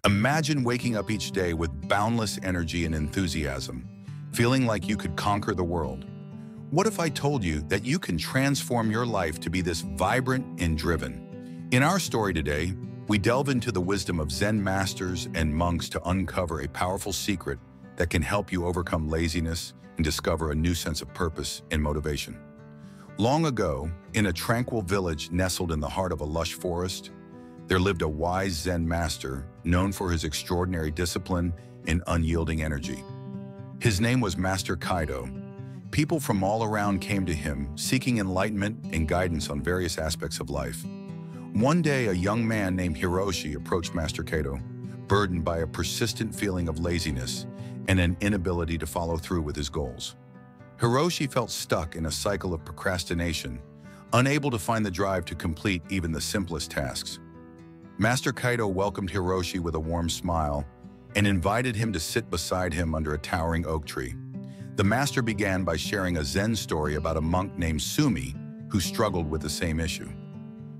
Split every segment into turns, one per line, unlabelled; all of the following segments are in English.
Imagine waking up each day with boundless energy and enthusiasm, feeling like you could conquer the world. What if I told you that you can transform your life to be this vibrant and driven? In our story today, we delve into the wisdom of Zen masters and monks to uncover a powerful secret that can help you overcome laziness and discover a new sense of purpose and motivation. Long ago, in a tranquil village nestled in the heart of a lush forest, there lived a wise Zen master known for his extraordinary discipline and unyielding energy. His name was Master Kaito. People from all around came to him, seeking enlightenment and guidance on various aspects of life. One day, a young man named Hiroshi approached Master Kaito, burdened by a persistent feeling of laziness and an inability to follow through with his goals. Hiroshi felt stuck in a cycle of procrastination, unable to find the drive to complete even the simplest tasks. Master Kaito welcomed Hiroshi with a warm smile and invited him to sit beside him under a towering oak tree. The master began by sharing a Zen story about a monk named Sumi who struggled with the same issue.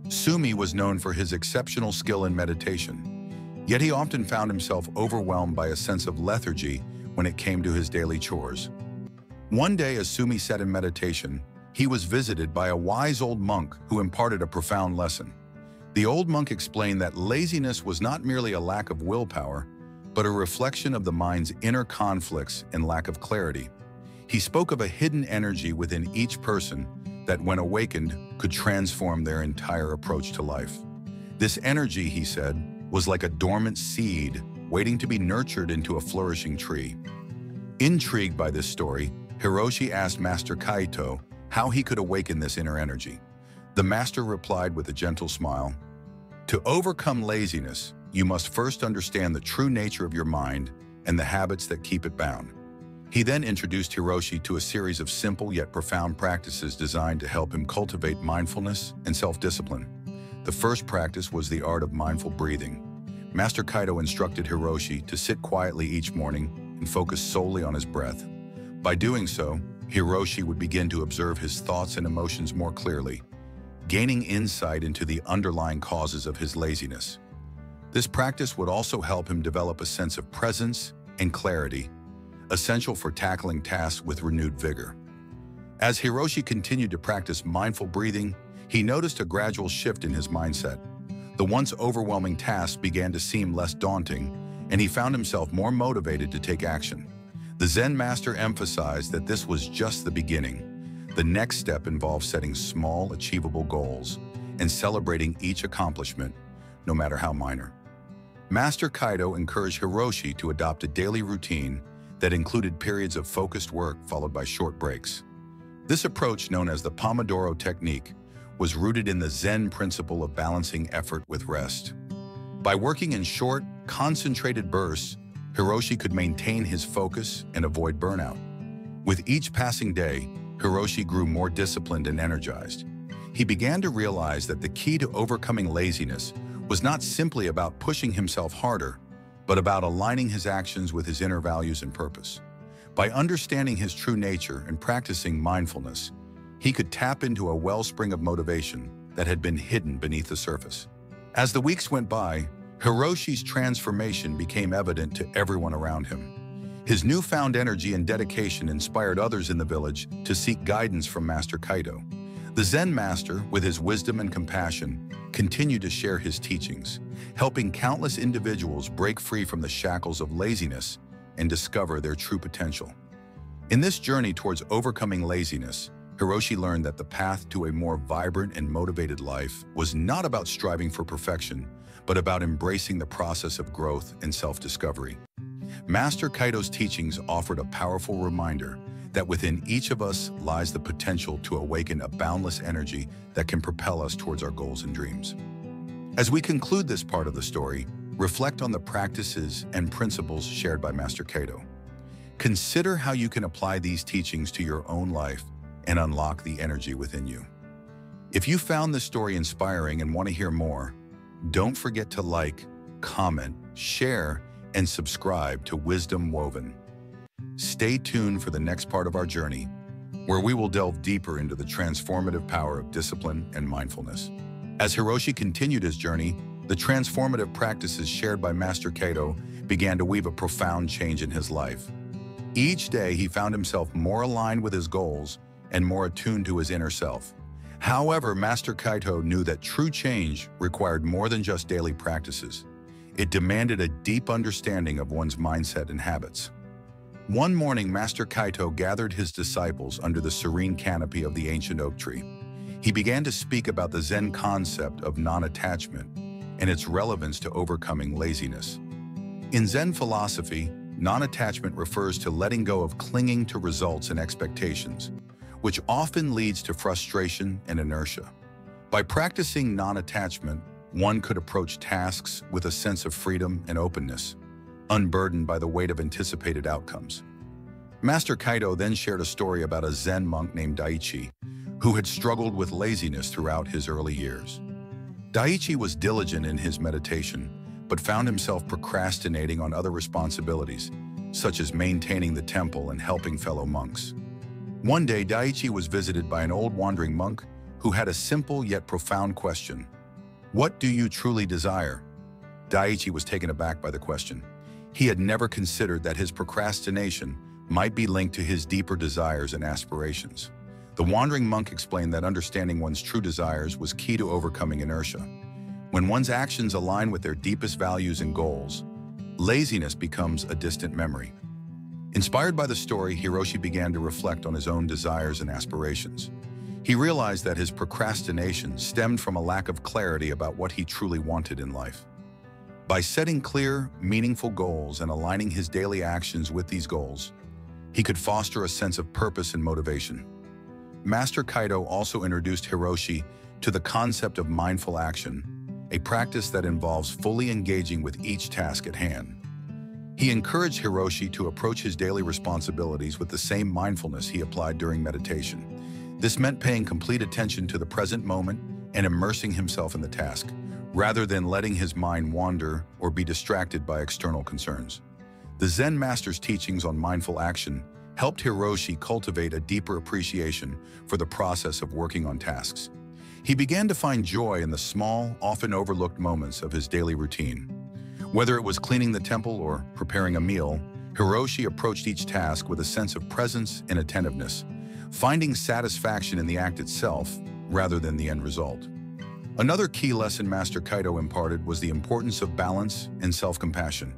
Sumi was known for his exceptional skill in meditation, yet he often found himself overwhelmed by a sense of lethargy when it came to his daily chores. One day, as Sumi sat in meditation, he was visited by a wise old monk who imparted a profound lesson. The old monk explained that laziness was not merely a lack of willpower, but a reflection of the mind's inner conflicts and lack of clarity. He spoke of a hidden energy within each person that, when awakened, could transform their entire approach to life. This energy, he said, was like a dormant seed waiting to be nurtured into a flourishing tree. Intrigued by this story, Hiroshi asked Master Kaito how he could awaken this inner energy. The master replied with a gentle smile, "To overcome laziness, you must first understand the true nature of your mind and the habits that keep it bound." He then introduced Hiroshi to a series of simple yet profound practices designed to help him cultivate mindfulness and self-discipline. The first practice was the art of mindful breathing. Master Kaito instructed Hiroshi to sit quietly each morning and focus solely on his breath. By doing so, Hiroshi would begin to observe his thoughts and emotions more clearly, gaining insight into the underlying causes of his laziness. This practice would also help him develop a sense of presence and clarity, essential for tackling tasks with renewed vigor. As Hiroshi continued to practice mindful breathing, he noticed a gradual shift in his mindset. The once overwhelming tasks began to seem less daunting, and he found himself more motivated to take action. The Zen master emphasized that this was just the beginning. The next step involves setting small, achievable goals and celebrating each accomplishment, no matter how minor. Master Kaito encouraged Hiroshi to adopt a daily routine that included periods of focused work followed by short breaks. This approach, known as the Pomodoro technique, was rooted in the Zen principle of balancing effort with rest. By working in short, concentrated bursts, Hiroshi could maintain his focus and avoid burnout. With each passing day, Hiroshi grew more disciplined and energized. He began to realize that the key to overcoming laziness was not simply about pushing himself harder, but about aligning his actions with his inner values and purpose. By understanding his true nature and practicing mindfulness, he could tap into a wellspring of motivation that had been hidden beneath the surface. As the weeks went by, Hiroshi's transformation became evident to everyone around him. His newfound energy and dedication inspired others in the village to seek guidance from Master Kaito. The Zen master, with his wisdom and compassion, continued to share his teachings, helping countless individuals break free from the shackles of laziness and discover their true potential. In this journey towards overcoming laziness, Hiroshi learned that the path to a more vibrant and motivated life was not about striving for perfection, but about embracing the process of growth and self-discovery. Master Kaito's teachings offered a powerful reminder that within each of us lies the potential to awaken a boundless energy that can propel us towards our goals and dreams. As we conclude this part of the story, reflect on the practices and principles shared by Master Kaito. Consider how you can apply these teachings to your own life and unlock the energy within you. If you found this story inspiring and want to hear more, don't forget to like, comment, share, and subscribe to Wisdom Woven. Stay tuned for the next part of our journey, where we will delve deeper into the transformative power of discipline and mindfulness. As Hiroshi continued his journey, The transformative practices shared by Master Kaito began to weave a profound change in his life. Each day, he found himself more aligned with his goals and more attuned to his inner self. However, Master Kaito knew that true change required more than just daily practices. It demanded a deep understanding of one's mindset and habits. One morning, Master Kaito gathered his disciples under the serene canopy of the ancient oak tree. He began to speak about the Zen concept of non-attachment and its relevance to overcoming laziness. In Zen philosophy, non-attachment refers to letting go of clinging to results and expectations, which often leads to frustration and inertia. By practicing non-attachment, one could approach tasks with a sense of freedom and openness, unburdened by the weight of anticipated outcomes. Master Kaito then shared a story about a Zen monk named Daichi, who had struggled with laziness throughout his early years. Daichi was diligent in his meditation, but found himself procrastinating on other responsibilities, such as maintaining the temple and helping fellow monks. One day, Daichi was visited by an old wandering monk who had a simple yet profound question. "What do you truly desire?" Daichi was taken aback by the question. He had never considered that his procrastination might be linked to his deeper desires and aspirations. The wandering monk explained that understanding one's true desires was key to overcoming inertia. When one's actions align with their deepest values and goals, laziness becomes a distant memory. Inspired by the story, Hiroshi began to reflect on his own desires and aspirations. He realized that his procrastination stemmed from a lack of clarity about what he truly wanted in life. By setting clear, meaningful goals and aligning his daily actions with these goals, he could foster a sense of purpose and motivation. Master Kaito also introduced Hiroshi to the concept of mindful action, a practice that involves fully engaging with each task at hand. He encouraged Hiroshi to approach his daily responsibilities with the same mindfulness he applied during meditation. This meant paying complete attention to the present moment and immersing himself in the task, rather than letting his mind wander or be distracted by external concerns. The Zen Master's teachings on mindful action helped Hiroshi cultivate a deeper appreciation for the process of working on tasks. He began to find joy in the small, often overlooked moments of his daily routine. Whether it was cleaning the temple or preparing a meal, Hiroshi approached each task with a sense of presence and attentiveness, finding satisfaction in the act itself rather than the end result. Another key lesson Master Kaito imparted was the importance of balance and self-compassion.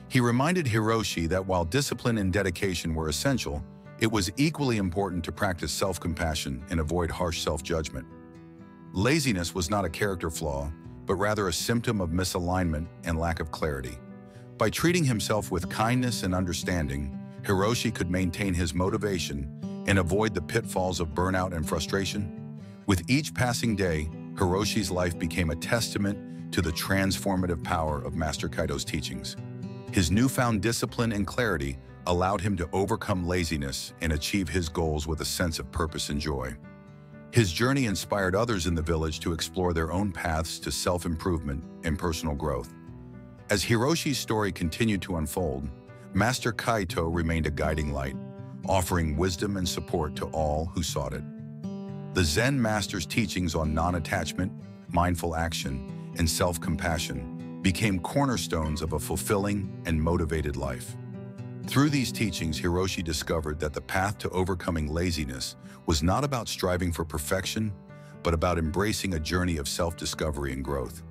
He reminded Hiroshi that while discipline and dedication were essential, it was equally important to practice self-compassion and avoid harsh self-judgment. Laziness was not a character flaw, but rather a symptom of misalignment and lack of clarity. By treating himself with kindness and understanding, Hiroshi could maintain his motivation and avoid the pitfalls of burnout and frustration. With each passing day, Hiroshi's life became a testament to the transformative power of Master Kaito's teachings. His newfound discipline and clarity allowed him to overcome laziness and achieve his goals with a sense of purpose and joy. His journey inspired others in the village to explore their own paths to self-improvement and personal growth. As Hiroshi's story continued to unfold, Master Kaito remained a guiding light, offering wisdom and support to all who sought it. The Zen Master's teachings on non-attachment, mindful action, and self-compassion became cornerstones of a fulfilling and motivated life. Through these teachings, Hiroshi discovered that the path to overcoming laziness was not about striving for perfection, but about embracing a journey of self-discovery and growth.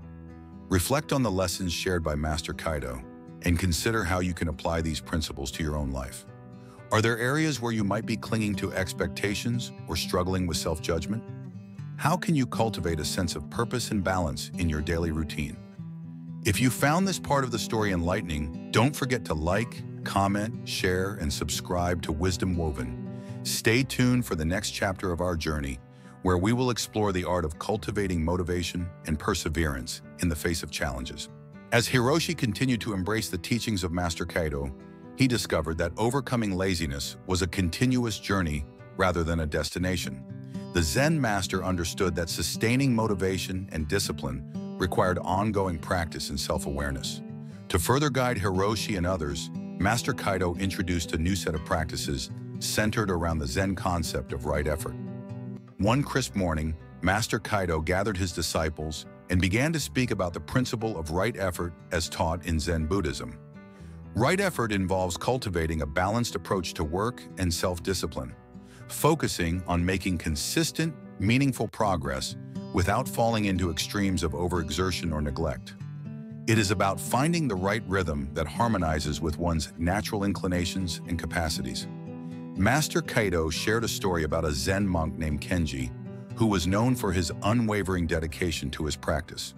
Reflect on the lessons shared by Master Kaito and consider how you can apply these principles to your own life. Are there areas where you might be clinging to expectations or struggling with self-judgment? How can you cultivate a sense of purpose and balance in your daily routine? If you found this part of the story enlightening, don't forget to like, comment, share, and subscribe to Wisdom Woven. Stay tuned for the next chapter of our journey, where we will explore the art of cultivating motivation and perseverance in the face of challenges. As Hiroshi continued to embrace the teachings of Master Kaito, he discovered that overcoming laziness was a continuous journey rather than a destination. The Zen Master understood that sustaining motivation and discipline required ongoing practice and self-awareness. To further guide Hiroshi and others, Master Kaito introduced a new set of practices centered around the Zen concept of right effort. One crisp morning, Master Kaito gathered his disciples and began to speak about the principle of right effort as taught in Zen Buddhism. Right effort involves cultivating a balanced approach to work and self-discipline, focusing on making consistent, meaningful progress without falling into extremes of overexertion or neglect. It is about finding the right rhythm that harmonizes with one's natural inclinations and capacities. Master Kaito shared a story about a Zen monk named Kenji, who was known for his unwavering dedication to his practice.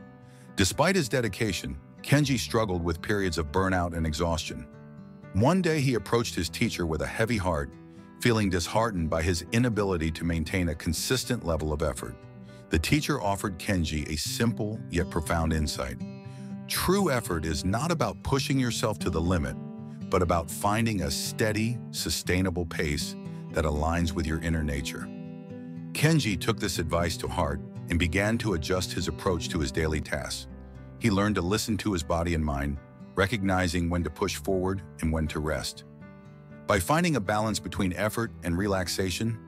Despite his dedication, Kenji struggled with periods of burnout and exhaustion. One day he approached his teacher with a heavy heart, feeling disheartened by his inability to maintain a consistent level of effort. The teacher offered Kenji a simple yet profound insight. True effort is not about pushing yourself to the limit, but about finding a steady, sustainable pace that aligns with your inner nature. Kenji took this advice to heart and began to adjust his approach to his daily tasks. He learned to listen to his body and mind, recognizing when to push forward and when to rest. By finding a balance between effort and relaxation,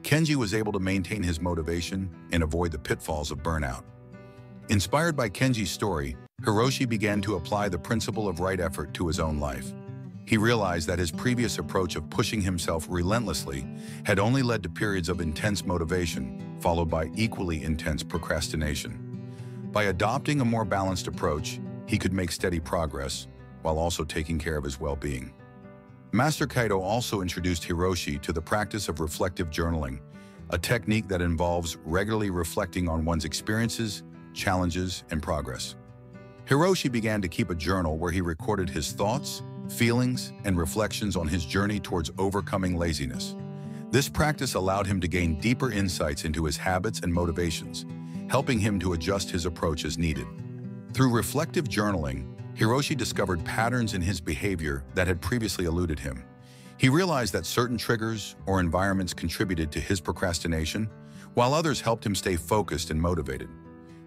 Kenji was able to maintain his motivation and avoid the pitfalls of burnout. Inspired by Kenji's story, Hiroshi began to apply the principle of right effort to his own life. He realized that his previous approach of pushing himself relentlessly had only led to periods of intense motivation, followed by equally intense procrastination. By adopting a more balanced approach, he could make steady progress while also taking care of his well-being. Master Kaito also introduced Hiroshi to the practice of reflective journaling, a technique that involves regularly reflecting on one's experiences, challenges, and progress. Hiroshi began to keep a journal where he recorded his thoughts, feelings, and reflections on his journey towards overcoming laziness. This practice allowed him to gain deeper insights into his habits and motivations, helping him to adjust his approach as needed. Through reflective journaling, Hiroshi discovered patterns in his behavior that had previously eluded him. He realized that certain triggers or environments contributed to his procrastination, while others helped him stay focused and motivated.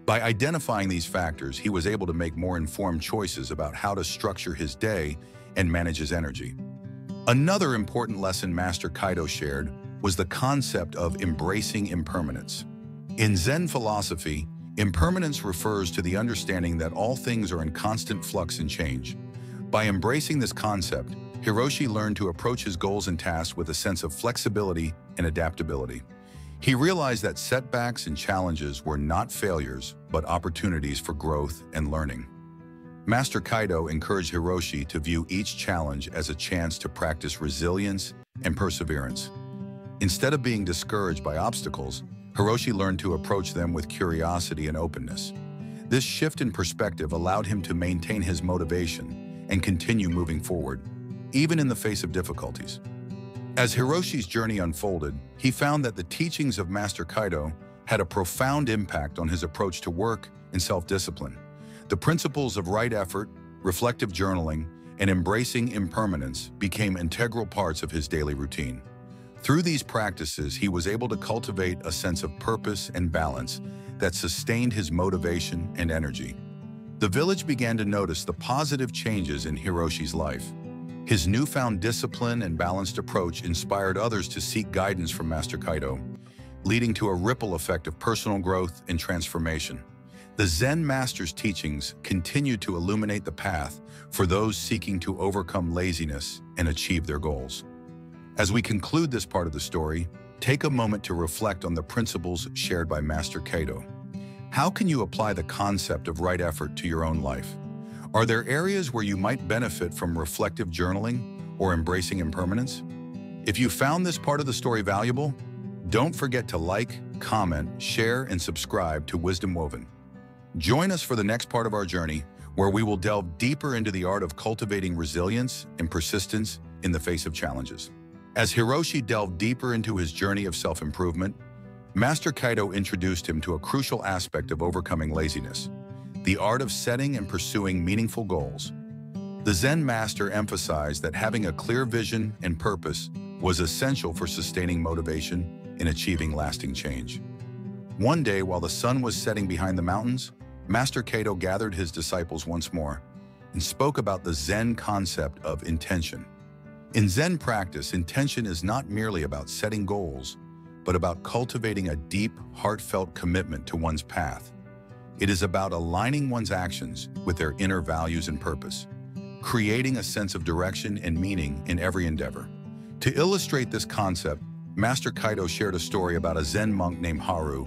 By identifying these factors, he was able to make more informed choices about how to structure his day and manage his energy. Another important lesson Master Kaito shared was the concept of embracing impermanence. In Zen philosophy, impermanence refers to the understanding that all things are in constant flux and change. By embracing this concept, Hiroshi learned to approach his goals and tasks with a sense of flexibility and adaptability. He realized that setbacks and challenges were not failures, but opportunities for growth and learning. Master Kaito encouraged Hiroshi to view each challenge as a chance to practice resilience and perseverance. Instead of being discouraged by obstacles, Hiroshi learned to approach them with curiosity and openness. This shift in perspective allowed him to maintain his motivation and continue moving forward, even in the face of difficulties. As Hiroshi's journey unfolded, he found that the teachings of Master Kaito had a profound impact on his approach to work and self-discipline. The principles of right effort, reflective journaling, and embracing impermanence became integral parts of his daily routine. Through these practices, he was able to cultivate a sense of purpose and balance that sustained his motivation and energy. The village began to notice the positive changes in Hiroshi's life. His newfound discipline and balanced approach inspired others to seek guidance from Master Kaito, leading to a ripple effect of personal growth and transformation. The Zen Master's teachings continue to illuminate the path for those seeking to overcome laziness and achieve their goals. As we conclude this part of the story, take a moment to reflect on the principles shared by Master Kaito. How can you apply the concept of right effort to your own life? Are there areas where you might benefit from reflective journaling or embracing impermanence? If you found this part of the story valuable, don't forget to like, comment, share, and subscribe to Wisdom Woven. Join us for the next part of our journey, where we will delve deeper into the art of cultivating resilience and persistence in the face of challenges. As Hiroshi delved deeper into his journey of self-improvement, Master Kaito introduced him to a crucial aspect of overcoming laziness: the art of setting and pursuing meaningful goals. The Zen Master emphasized that having a clear vision and purpose was essential for sustaining motivation and achieving lasting change. One day, while the sun was setting behind the mountains, Master Kaito gathered his disciples once more and spoke about the Zen concept of intention. In Zen practice, intention is not merely about setting goals, but about cultivating a deep, heartfelt commitment to one's path. It is about aligning one's actions with their inner values and purpose, creating a sense of direction and meaning in every endeavor. To illustrate this concept, Master Kaito shared a story about a Zen monk named Haru,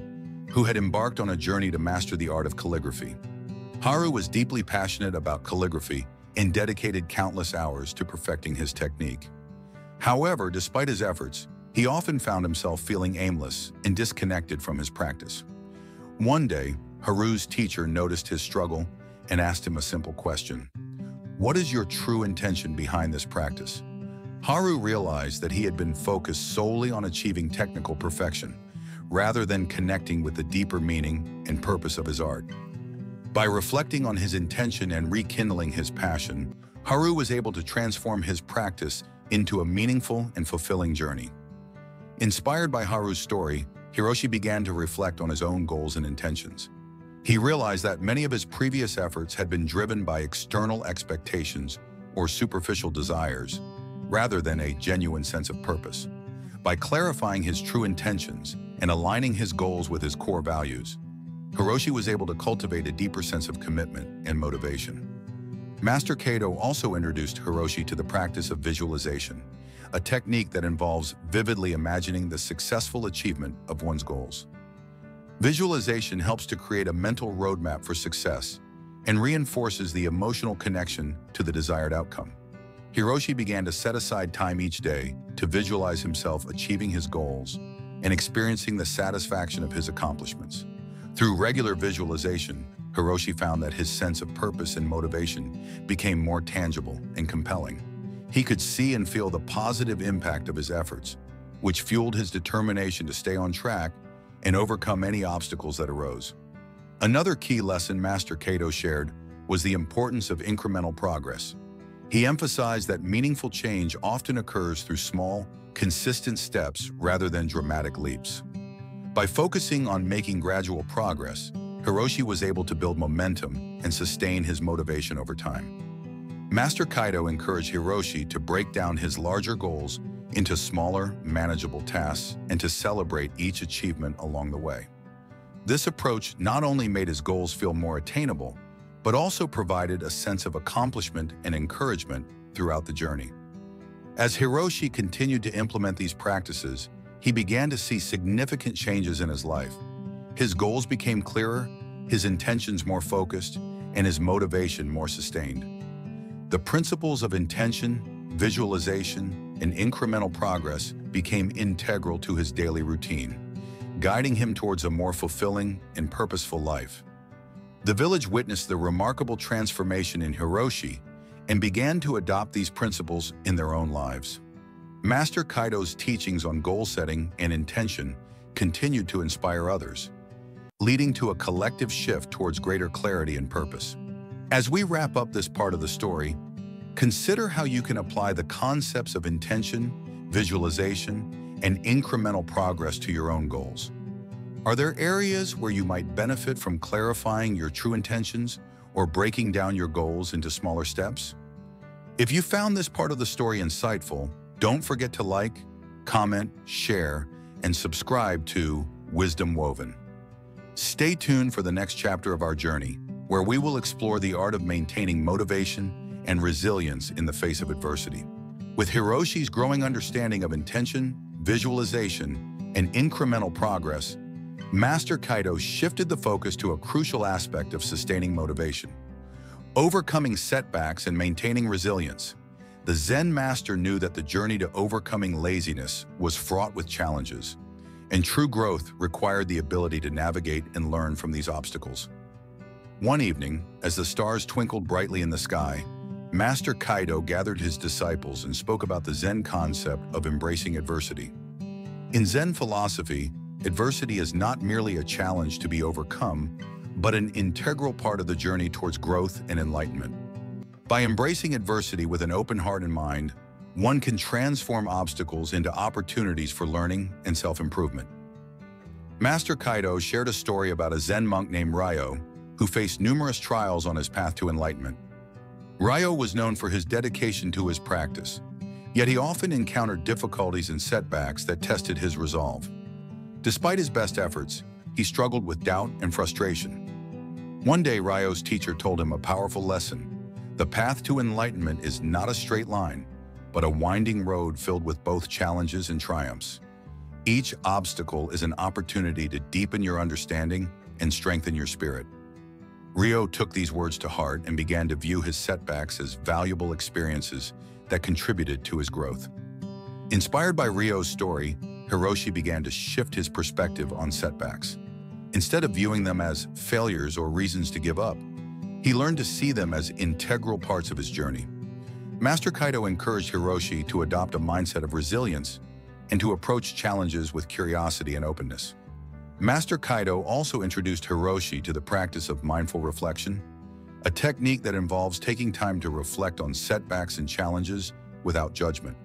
who had embarked on a journey to master the art of calligraphy. Haru was deeply passionate about calligraphy and dedicated countless hours to perfecting his technique. However, despite his efforts, he often found himself feeling aimless and disconnected from his practice. One day, Haru's teacher noticed his struggle and asked him a simple question: "What is your true intention behind this practice?" Haru realized that he had been focused solely on achieving technical perfection, rather than connecting with the deeper meaning and purpose of his art. By reflecting on his intention and rekindling his passion, Haru was able to transform his practice into a meaningful and fulfilling journey. Inspired by Haru's story, Hiroshi began to reflect on his own goals and intentions. He realized that many of his previous efforts had been driven by external expectations or superficial desires, rather than a genuine sense of purpose. By clarifying his true intentions and aligning his goals with his core values, Hiroshi was able to cultivate a deeper sense of commitment and motivation. Master Kaito also introduced Hiroshi to the practice of visualization, a technique that involves vividly imagining the successful achievement of one's goals. Visualization helps to create a mental roadmap for success and reinforces the emotional connection to the desired outcome. Hiroshi began to set aside time each day to visualize himself achieving his goals and experiencing the satisfaction of his accomplishments. Through regular visualization, Hiroshi found that his sense of purpose and motivation became more tangible and compelling. He could see and feel the positive impact of his efforts, which fueled his determination to stay on track and overcome any obstacles that arose. Another key lesson Master Kaito shared was the importance of incremental progress. He emphasized that meaningful change often occurs through small, consistent steps rather than dramatic leaps. By focusing on making gradual progress, Hiroshi was able to build momentum and sustain his motivation over time. Master Kaito encouraged Hiroshi to break down his larger goals into smaller, manageable tasks and to celebrate each achievement along the way. This approach not only made his goals feel more attainable, but also provided a sense of accomplishment and encouragement throughout the journey. As Hiroshi continued to implement these practices, he began to see significant changes in his life. His goals became clearer, his intentions more focused, and his motivation more sustained. The principles of intention, visualization, and incremental progress became integral to his daily routine, guiding him towards a more fulfilling and purposeful life. The village witnessed the remarkable transformation in Hiroshi and began to adopt these principles in their own lives. Master Kaito's teachings on goal setting and intention continued to inspire others, leading to a collective shift towards greater clarity and purpose. As we wrap up this part of the story, consider how you can apply the concepts of intention, visualization, and incremental progress to your own goals. Are there areas where you might benefit from clarifying your true intentions or breaking down your goals into smaller steps? If you found this part of the story insightful, don't forget to like, comment, share, and subscribe to Wisdom Woven. Stay tuned for the next chapter of our journey, where we will explore the art of maintaining motivation and resilience in the face of adversity. With Hiroshi's growing understanding of intention, visualization, and incremental progress, Master Kaito shifted the focus to a crucial aspect of sustaining motivation: overcoming setbacks and maintaining resilience. The Zen Master knew that the journey to overcoming laziness was fraught with challenges, and true growth required the ability to navigate and learn from these obstacles. One evening, as the stars twinkled brightly in the sky, Master Kaito gathered his disciples and spoke about the Zen concept of embracing adversity. In Zen philosophy, adversity is not merely a challenge to be overcome, but an integral part of the journey towards growth and enlightenment. By embracing adversity with an open heart and mind, one can transform obstacles into opportunities for learning and self-improvement. Master Kaito shared a story about a Zen monk named Ryo, who faced numerous trials on his path to enlightenment. Ryo was known for his dedication to his practice, yet he often encountered difficulties and setbacks that tested his resolve. Despite his best efforts, he struggled with doubt and frustration. One day, Ryo's teacher told him a powerful lesson. The path to enlightenment is not a straight line, but a winding road filled with both challenges and triumphs. Each obstacle is an opportunity to deepen your understanding and strengthen your spirit. Ryo took these words to heart and began to view his setbacks as valuable experiences that contributed to his growth. Inspired by Ryo's story, Hiroshi began to shift his perspective on setbacks. Instead of viewing them as failures or reasons to give up, he learned to see them as integral parts of his journey. Master Kaito encouraged Hiroshi to adopt a mindset of resilience and to approach challenges with curiosity and openness. Master Kaito also introduced Hiroshi to the practice of mindful reflection, a technique that involves taking time to reflect on setbacks and challenges without judgment.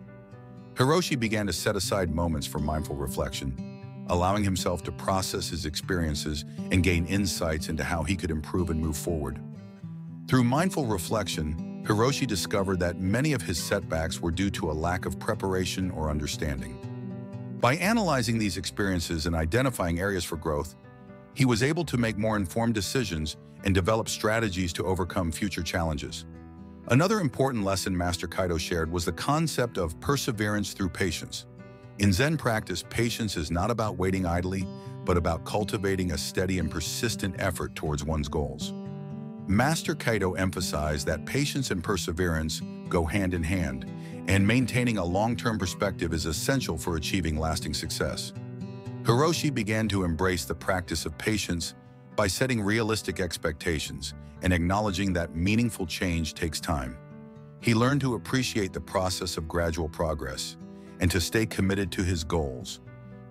Hiroshi began to set aside moments for mindful reflection, allowing himself to process his experiences and gain insights into how he could improve and move forward. Through mindful reflection, Hiroshi discovered that many of his setbacks were due to a lack of preparation or understanding. By analyzing these experiences and identifying areas for growth, he was able to make more informed decisions and develop strategies to overcome future challenges. Another important lesson Master Kaito shared was the concept of perseverance through patience. In Zen practice, patience is not about waiting idly, but about cultivating a steady and persistent effort towards one's goals. Master Kaito emphasized that patience and perseverance go hand in hand, and maintaining a long-term perspective is essential for achieving lasting success. Hiroshi began to embrace the practice of patience by setting realistic expectations and acknowledging that meaningful change takes time. He learned to appreciate the process of gradual progress and to stay committed to his goals,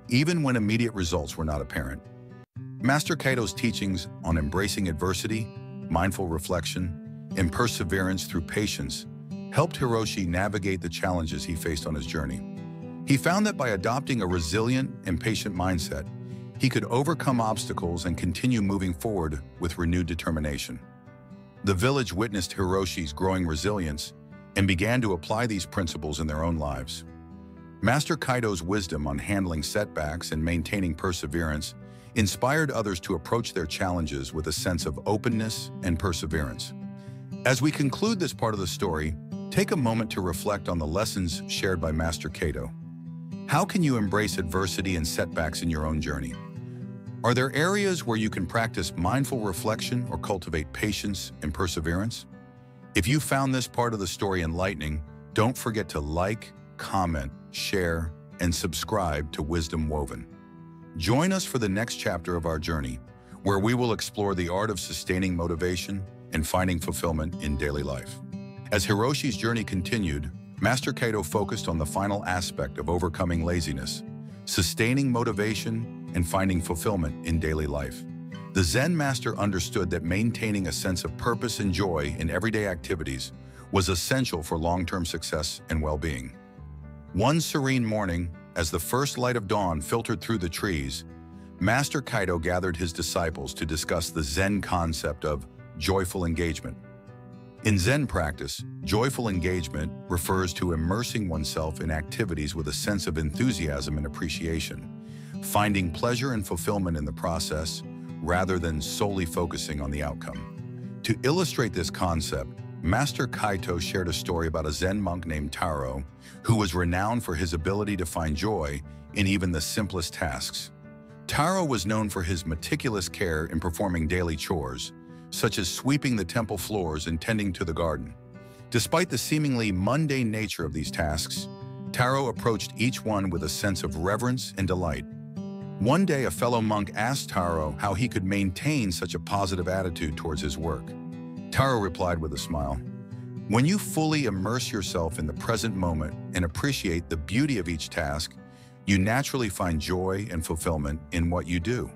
even when immediate results were not apparent. Master Kaito's teachings on embracing adversity, mindful reflection, and perseverance through patience helped Hiroshi navigate the challenges he faced on his journey. He found that by adopting a resilient and patient mindset, he could overcome obstacles and continue moving forward with renewed determination. The village witnessed Hiroshi's growing resilience and began to apply these principles in their own lives. Master Kaito's wisdom on handling setbacks and maintaining perseverance inspired others to approach their challenges with a sense of openness and perseverance. As we conclude this part of the story, take a moment to reflect on the lessons shared by Master Kaito. How can you embrace adversity and setbacks in your own journey? Are there areas where you can practice mindful reflection or cultivate patience and perseverance? If you found this part of the story enlightening, don't forget to like, comment, share, and subscribe to Wisdom Woven. Join us for the next chapter of our journey, where we will explore the art of sustaining motivation and finding fulfillment in daily life. As Hiroshi's journey continued, Master Kaito focused on the final aspect of overcoming laziness, sustaining motivation, and finding fulfillment in daily life. The Zen Master understood that maintaining a sense of purpose and joy in everyday activities was essential for long-term success and well-being. One serene morning, as the first light of dawn filtered through the trees, Master Kaito gathered his disciples to discuss the Zen concept of joyful engagement. In Zen practice, joyful engagement refers to immersing oneself in activities with a sense of enthusiasm and appreciation, finding pleasure and fulfillment in the process rather than solely focusing on the outcome. To illustrate this concept, Master Kaito shared a story about a Zen monk named Taro, who was renowned for his ability to find joy in even the simplest tasks. Taro was known for his meticulous care in performing daily chores, such as sweeping the temple floors and tending to the garden. Despite the seemingly mundane nature of these tasks, Taro approached each one with a sense of reverence and delight. One day, a fellow monk asked Taro how he could maintain such a positive attitude towards his work. Taro replied with a smile, "When you fully immerse yourself in the present moment and appreciate the beauty of each task, you naturally find joy and fulfillment in what you do."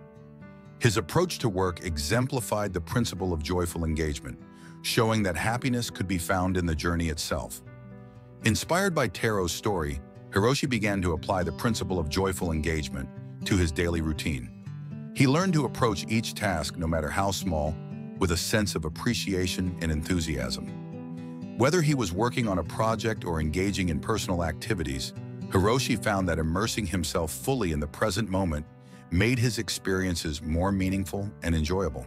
His approach to work exemplified the principle of joyful engagement, showing that happiness could be found in the journey itself. Inspired by Taro's story, Hiroshi began to apply the principle of joyful engagement to his daily routine. He learned to approach each task, no matter how small, with a sense of appreciation and enthusiasm. Whether he was working on a project or engaging in personal activities, Hiroshi found that immersing himself fully in the present moment made his experiences more meaningful and enjoyable.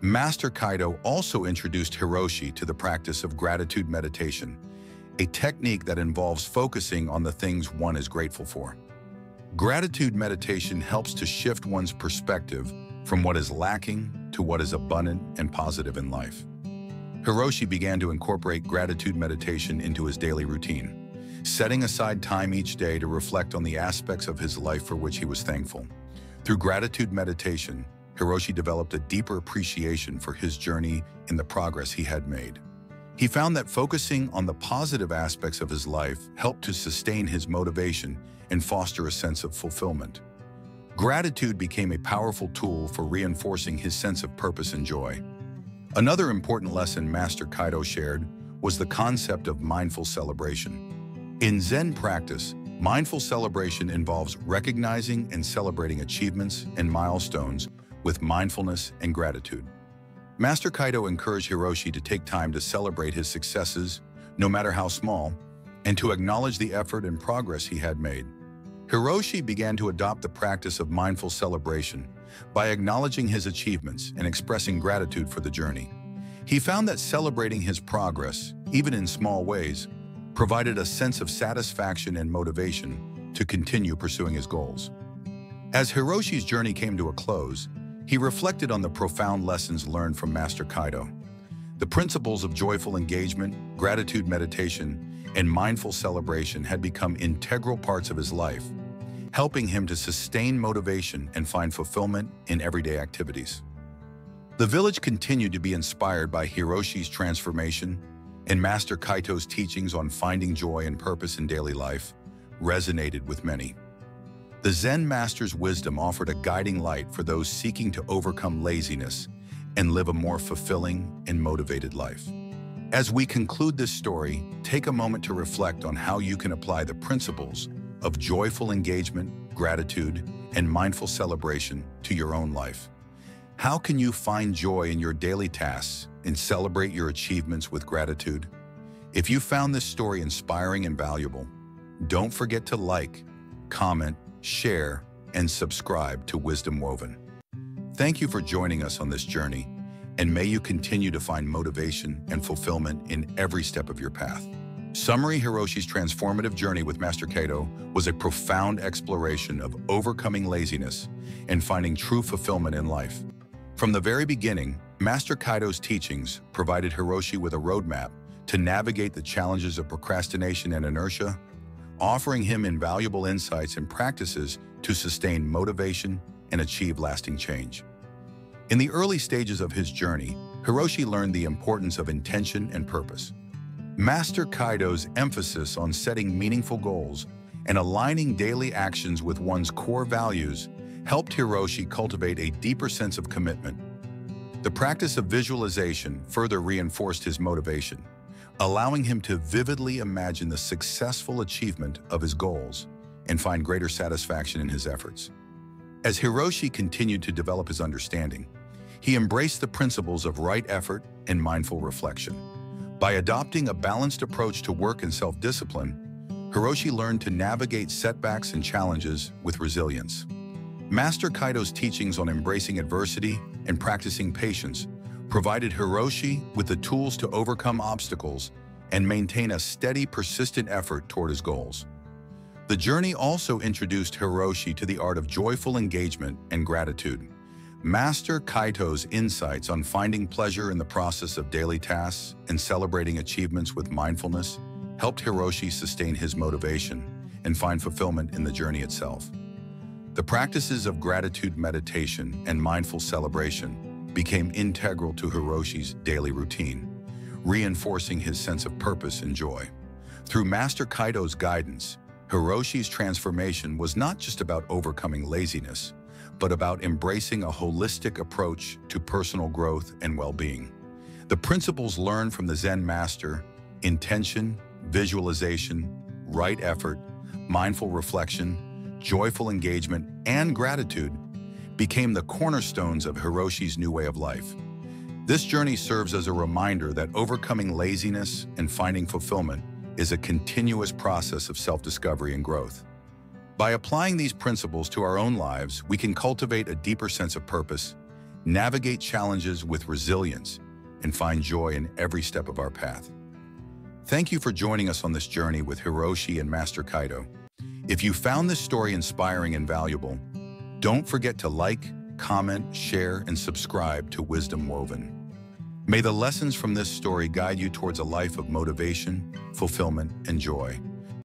Master Kaito also introduced Hiroshi to the practice of gratitude meditation, a technique that involves focusing on the things one is grateful for. Gratitude meditation helps to shift one's perspective from what is lacking to what is abundant and positive in life. Hiroshi began to incorporate gratitude meditation into his daily routine, setting aside time each day to reflect on the aspects of his life for which he was thankful. Through gratitude meditation, Hiroshi developed a deeper appreciation for his journey and the progress he had made. He found that focusing on the positive aspects of his life helped to sustain his motivation and foster a sense of fulfillment. Gratitude became a powerful tool for reinforcing his sense of purpose and joy. Another important lesson Master Kaito shared was the concept of mindful celebration. In Zen practice, mindful celebration involves recognizing and celebrating achievements and milestones with mindfulness and gratitude. Master Kaito encouraged Hiroshi to take time to celebrate his successes, no matter how small, and to acknowledge the effort and progress he had made. Hiroshi began to adopt the practice of mindful celebration by acknowledging his achievements and expressing gratitude for the journey. He found that celebrating his progress, even in small ways, provided a sense of satisfaction and motivation to continue pursuing his goals. As Hiroshi's journey came to a close, he reflected on the profound lessons learned from Master Kaito. The principles of joyful engagement, gratitude meditation, and mindful celebration had become integral parts of his life, helping him to sustain motivation and find fulfillment in everyday activities. The village continued to be inspired by Hiroshi's transformation, and Master Kaito's teachings on finding joy and purpose in daily life resonated with many. The Zen Master's wisdom offered a guiding light for those seeking to overcome laziness and live a more fulfilling and motivated life. As we conclude this story, take a moment to reflect on how you can apply the principles of joyful engagement, gratitude, and mindful celebration to your own life. How can you find joy in your daily tasks and celebrate your achievements with gratitude? If you found this story inspiring and valuable, don't forget to like, comment, share, and subscribe to Wisdom Woven. Thank you for joining us on this journey, and may you continue to find motivation and fulfillment in every step of your path. Summary: Hiroshi's transformative journey with Master Kaito was a profound exploration of overcoming laziness and finding true fulfillment in life. From the very beginning, Master Kaito's teachings provided Hiroshi with a roadmap to navigate the challenges of procrastination and inertia, offering him invaluable insights and practices to sustain motivation and achieve lasting change. In the early stages of his journey, Hiroshi learned the importance of intention and purpose. Master Kaito's emphasis on setting meaningful goals and aligning daily actions with one's core values helped Hiroshi cultivate a deeper sense of commitment. The practice of visualization further reinforced his motivation, allowing him to vividly imagine the successful achievement of his goals and find greater satisfaction in his efforts. As Hiroshi continued to develop his understanding, he embraced the principles of right effort and mindful reflection. By adopting a balanced approach to work and self-discipline, Hiroshi learned to navigate setbacks and challenges with resilience. Master Kaito's teachings on embracing adversity and practicing patience provided Hiroshi with the tools to overcome obstacles and maintain a steady, persistent effort toward his goals. The journey also introduced Hiroshi to the art of joyful engagement and gratitude. Master Kaito's insights on finding pleasure in the process of daily tasks and celebrating achievements with mindfulness helped Hiroshi sustain his motivation and find fulfillment in the journey itself. The practices of gratitude meditation and mindful celebration became integral to Hiroshi's daily routine, reinforcing his sense of purpose and joy. Through Master Kaito's guidance, Hiroshi's transformation was not just about overcoming laziness, but about embracing a holistic approach to personal growth and well-being. The principles learned from the Zen Master, intention, visualization, right effort, mindful reflection, joyful engagement, and gratitude became the cornerstones of Hiroshi's new way of life. This journey serves as a reminder that overcoming laziness and finding fulfillment is a continuous process of self-discovery and growth. By applying these principles to our own lives, we can cultivate a deeper sense of purpose navigate challenges with resilience, and find joy in every step of our path. Thank you for joining us on this journey with Hiroshi and Master Kaito. If you found this story inspiring and valuable, don't forget to like, comment, share, and subscribe to Wisdom Woven. May the lessons from this story guide you towards a life of motivation, fulfillment, and joy.